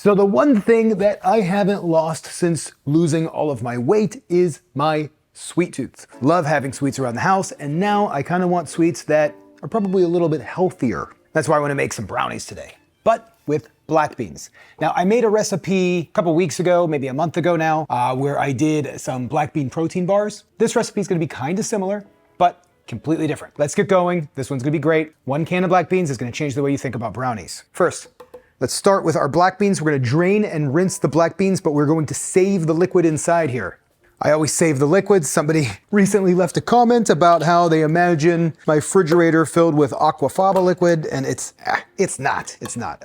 So the one thing that I haven't lost since losing all of my weight is my sweet tooth. Love having sweets around the house, and now I kind of want sweets that are probably a little bit healthier. That's why I want to make some brownies today, but with black beans. Now, I made a recipe a couple weeks ago, maybe a month ago now, where I did some black bean protein bars. This recipe is going to be kind of similar, but completely different. Let's get going. This one's going to be great. 1 can of black beans is going to change the way you think about brownies. First, let's start with our black beans. We're going to drain and rinse the black beans, but we're going to save the liquid inside here. I always save the liquid. Somebody recently left a comment about how they imagine my refrigerator filled with aquafaba liquid, and it's not.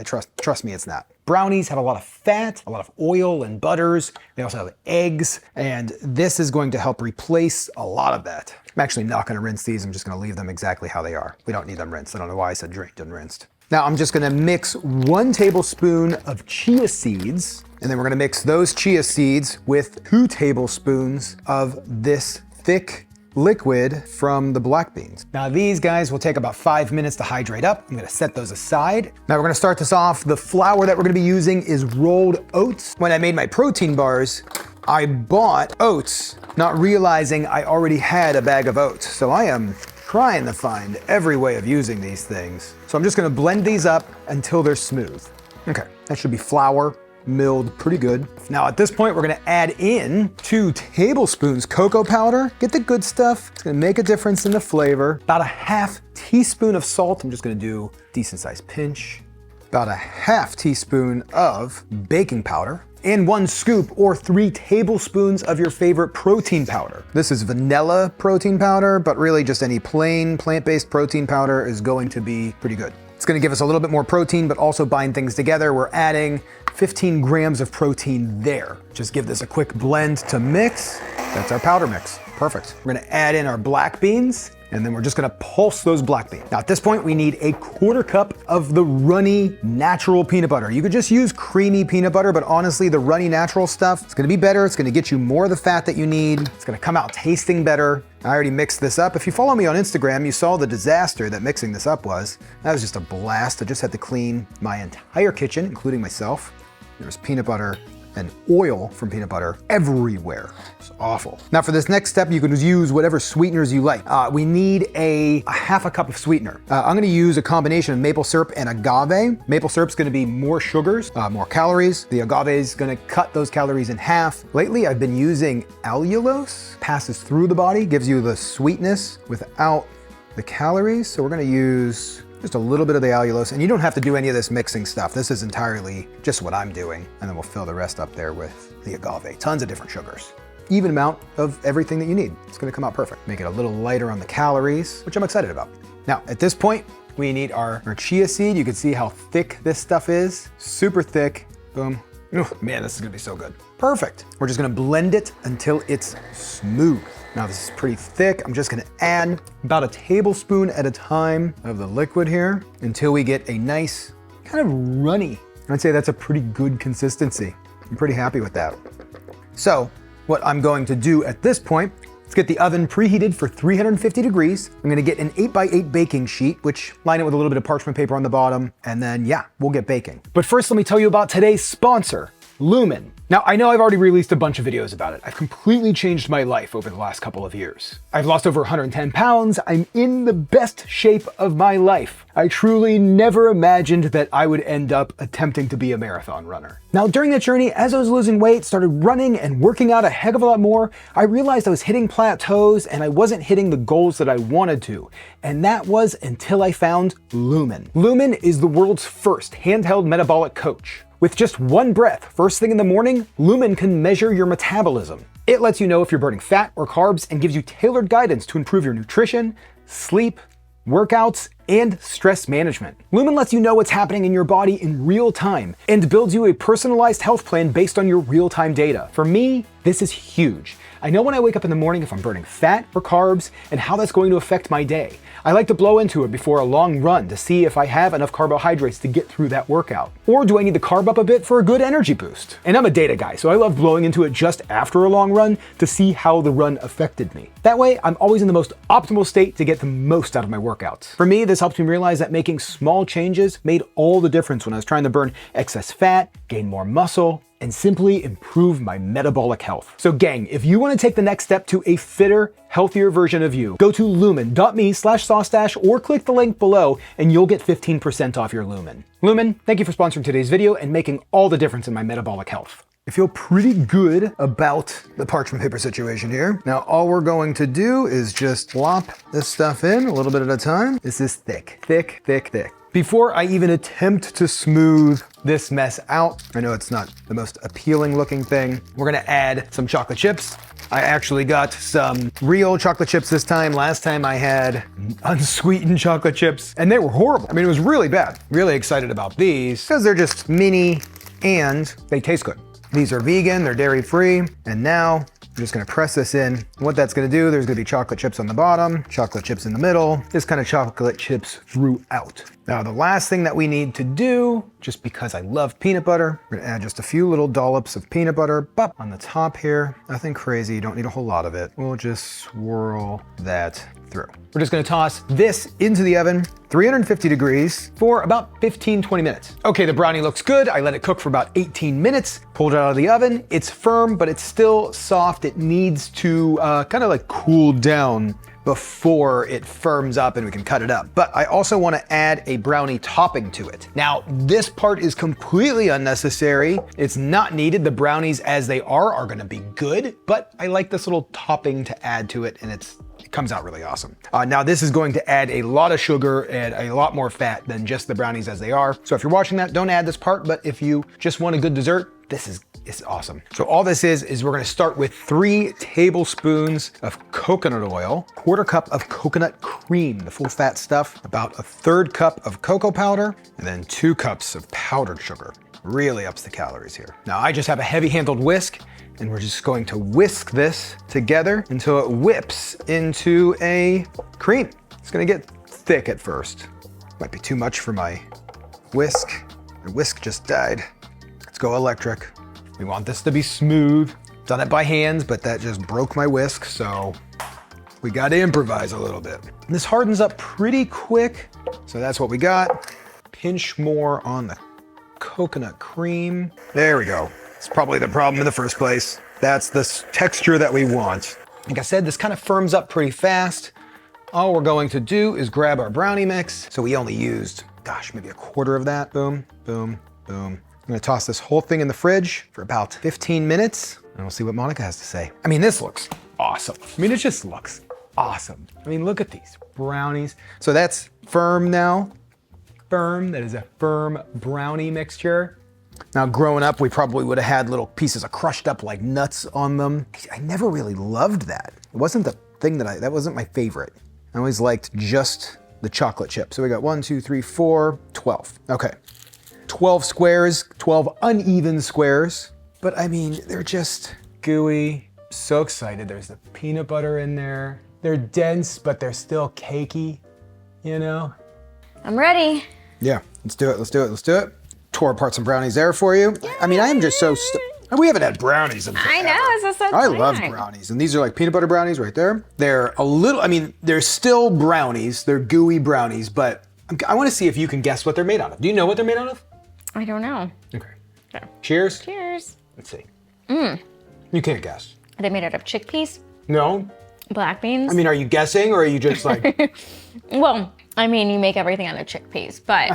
Trust me, it's not. Brownies have a lot of fat, a lot of oil and butters. They also have eggs, and this is going to help replace a lot of that. I'm actually not going to rinse these. I'm just going to leave them exactly how they are. We don't need them rinsed. I don't know why I said drained and rinsed. Now I'm just gonna mix 1 tablespoon of chia seeds, and then we're gonna mix those chia seeds with 2 tablespoons of this thick liquid from the black beans. Now these guys will take about 5 minutes to hydrate up. I'm gonna set those aside. Now we're gonna start this off. The flour that we're gonna be using is rolled oats. When I made my protein bars, I bought oats, not realizing I already had a bag of oats. So I am trying to find every way of using these things. So I'm just gonna blend these up until they're smooth. Okay, that should be flour, milled pretty good. Now at this point, we're gonna add in 2 tablespoons cocoa powder. Get the good stuff. It's gonna make a difference in the flavor. About a ½ teaspoon of salt. I'm just gonna do a decent sized pinch. About a ½ teaspoon of baking powder. And 1 scoop or 3 tablespoons of your favorite protein powder. This is vanilla protein powder, but really just any plain plant-based protein powder is going to be pretty good. It's gonna give us a little bit more protein, but also bind things together. We're adding 15 grams of protein there. Just give this a quick blend to mix. That's our powder mix. Perfect. We're gonna add in our black beans, and then we're just gonna pulse those black beans. Now at this point, we need a 1/4 cup of the runny natural peanut butter. You could just use creamy peanut butter, but honestly, the runny natural stuff, it's gonna be better. It's gonna get you more of the fat that you need. It's gonna come out tasting better. I already mixed this up. If you follow me on Instagram, you saw the disaster that mixing this up was. That was just a blast. I just had to clean my entire kitchen, including myself. There was peanut butter and oil from peanut butter everywhere. It's awful. Now for this next step, you can use whatever sweeteners you like. We need a ½ cup of sweetener. I'm gonna use a combination of maple syrup and agave. Maple syrup's gonna be more sugars, more calories. The agave is gonna cut those calories in half. Lately, I've been using allulose. Passes through the body, gives you the sweetness without the calories. So we're gonna use just a little bit of the allulose, and you don't have to do any of this mixing stuff. This is entirely just what I'm doing, and then we'll fill the rest up there with the agave. Tons of different sugars. Even amount of everything that you need. It's gonna come out perfect. Make it a little lighter on the calories, which I'm excited about. Now, at this point, we need our chia seed. You can see how thick this stuff is. Super thick, boom. Oh, man, this is gonna be so good. Perfect. We're just gonna blend it until it's smooth. Now this is pretty thick. I'm just gonna add about 1 tablespoon at a time of the liquid here until we get a nice kind of runny. I'd say that's a pretty good consistency. I'm pretty happy with that. So what I'm going to do at this point, let's get the oven preheated for 350 degrees. I'm gonna get an 8x8 baking sheet, which line it with a little bit of parchment paper on the bottom, and then yeah, we'll get baking. But first, let me tell you about today's sponsor, Lumen. Now, I know I've already released a bunch of videos about it. I've completely changed my life over the last couple of years. I've lost over 110 pounds. I'm in the best shape of my life. I truly never imagined that I would end up attempting to be a marathon runner. Now, during that journey, as I was losing weight, started running and working out a heck of a lot more, I realized I was hitting plateaus and I wasn't hitting the goals that I wanted to. And that was until I found Lumen. Lumen is the world's first handheld metabolic coach. With just 1 breath, first thing in the morning, Lumen can measure your metabolism. It lets you know if you're burning fat or carbs and gives you tailored guidance to improve your nutrition, sleep, workouts, and stress management. Lumen lets you know what's happening in your body in real time and builds you a personalized health plan based on your real-time data. For me, this is huge. I know when I wake up in the morning if I'm burning fat or carbs and how that's going to affect my day. I like to blow into it before a long run to see if I have enough carbohydrates to get through that workout. Or do I need to carb up a bit for a good energy boost? And I'm a data guy, so I love blowing into it just after a long run to see how the run affected me. That way, I'm always in the most optimal state to get the most out of my workouts. For me, this helps me realize that making small changes made all the difference when I was trying to burn excess fat, gain more muscle, and simply improve my metabolic health. So gang, if you want to take the next step to a fitter, healthier version of you, go to lumen.me/SauceStache or click the link below and you'll get 15% off your Lumen. Lumen, thank you for sponsoring today's video and making all the difference in my metabolic health. I feel pretty good about the parchment paper situation here. Now, all we're going to do is just plop this stuff in a little bit at a time. This is thick, thick, thick, thick. Before I even attempt to smooth this mess out, I know it's not the most appealing looking thing, we're gonna add some chocolate chips. I actually got some real chocolate chips this time. Last time I had unsweetened chocolate chips and they were horrible. I mean, it was really bad. Really excited about these because they're just mini and they taste good. These are vegan, they're dairy free, and now I'm just gonna press this in. What that's gonna do, there's gonna be chocolate chips on the bottom, chocolate chips in the middle, this kind of chocolate chips throughout. Now the last thing that we need to do, just because I love peanut butter, we're gonna add just a few little dollops of peanut butter, bop, on the top here. Nothing crazy, you don't need a whole lot of it. We'll just swirl that through. We're just gonna toss this into the oven, 350 degrees for about 15-20 minutes. Okay, the brownie looks good. I let it cook for about 18 minutes, pulled it out of the oven. It's firm, but it's still soft. It needs to kind of like cool down before it firms up and we can cut it up. But I also want to add a brownie topping to it. Now, this part is completely unnecessary. It's not needed. The brownies as they are gonna be good, but I like this little topping to add to it and it comes out really awesome. Now this is going to add a lot of sugar and a lot more fat than just the brownies as they are. So if you're watching that, don't add this part, but if you just want a good dessert, it's awesome. So all this is we're gonna start with 3 tablespoons of coconut oil, 1/4 cup of coconut cream, the full fat stuff, about 1/3 cup of cocoa powder, and then 2 cups of powdered sugar. Really ups the calories here. Now I just have a heavy handled whisk and we're just going to whisk this together until it whips into a cream. It's gonna get thick at first. Might be too much for my whisk. My whisk just died. Let's go electric. We want this to be smooth. Done it by hands, but that just broke my whisk, so we gotta improvise a little bit. And this hardens up pretty quick, so that's what we got. Pinch more on the coconut cream. There we go. It's probably the problem in the first place. That's the texture that we want. Like I said, this kind of firms up pretty fast. All we're going to do is grab our brownie mix. So we only used, gosh, maybe 1/4 of that. Boom, boom, boom. I'm gonna toss this whole thing in the fridge for about 15 minutes and we'll see what Monica has to say. I mean, this looks awesome. I mean, it just looks awesome. I mean, look at these brownies. So that's firm now. Firm, that is a firm brownie mixture. Now, growing up, we probably would have had little pieces of crushed up like nuts on them. I never really loved that. It wasn't the thing that wasn't my favorite. I always liked just the chocolate chip. So we got 1, 2, 3, 4, 12. Okay, 12 squares, 12 uneven squares. But I mean, they're just gooey. So excited. There's the peanut butter in there. They're dense, but they're still cakey, you know? I'm ready. Yeah, let's do it, let's do it, let's do it. Tore apart some brownies there for you. I mean, I am just so, we haven't had brownies in forever. I know, it's so I love brownies. And these are like peanut butter brownies right there. They're a little, I mean, they're still brownies. They're gooey brownies, but I want to see if you can guess what they're made out of. Do you know what they're made out of? I don't know. Okay. Cheers. Cheers. Let's see. You can't guess. Are they made out of chickpeas? No. Black beans? I mean, are you guessing or are you just like? Well, I mean, you make everything out of chickpeas, but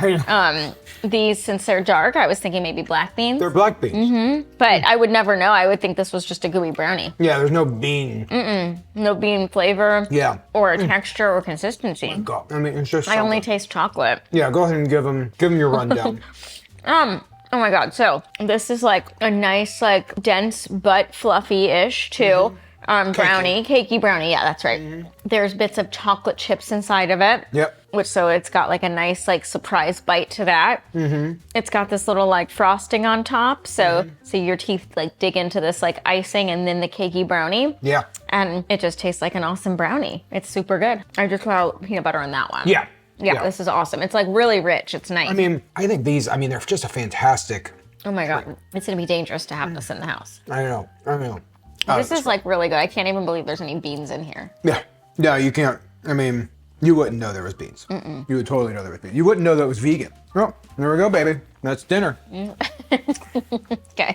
these, since they're dark, I was thinking maybe black beans. They're black beans. But I would never know. I would think this was just a gooey brownie. Yeah, there's no bean. No bean flavor. Yeah. Or texture or consistency. God, I mean, it's just. I only taste chocolate. Yeah, go ahead and give them your rundown. Oh my God. So this is like a nice, like dense but fluffy-ish too. Brownie, cakey brownie. Yeah, that's right. There's bits of chocolate chips inside of it. Yep. So it's got like a nice like surprise bite to that. It's got this little like frosting on top. So your teeth like dig into this like icing and then the cakey brownie. Yeah. and it just tastes like an awesome brownie. It's super good. I just put out peanut butter on that one. Yeah. Yeah, this is awesome. It's like really rich. It's nice. I mean, I think these, I mean, they're just a fantastic. Oh my God. It's gonna be dangerous to have this in the house. I know. This is like really good. I can't even believe there's any beans in here. Yeah. No, you can't. I mean, you wouldn't know there was beans. You would totally know there was beans. You wouldn't know that it was vegan. Well, there we go, baby. That's dinner. Okay.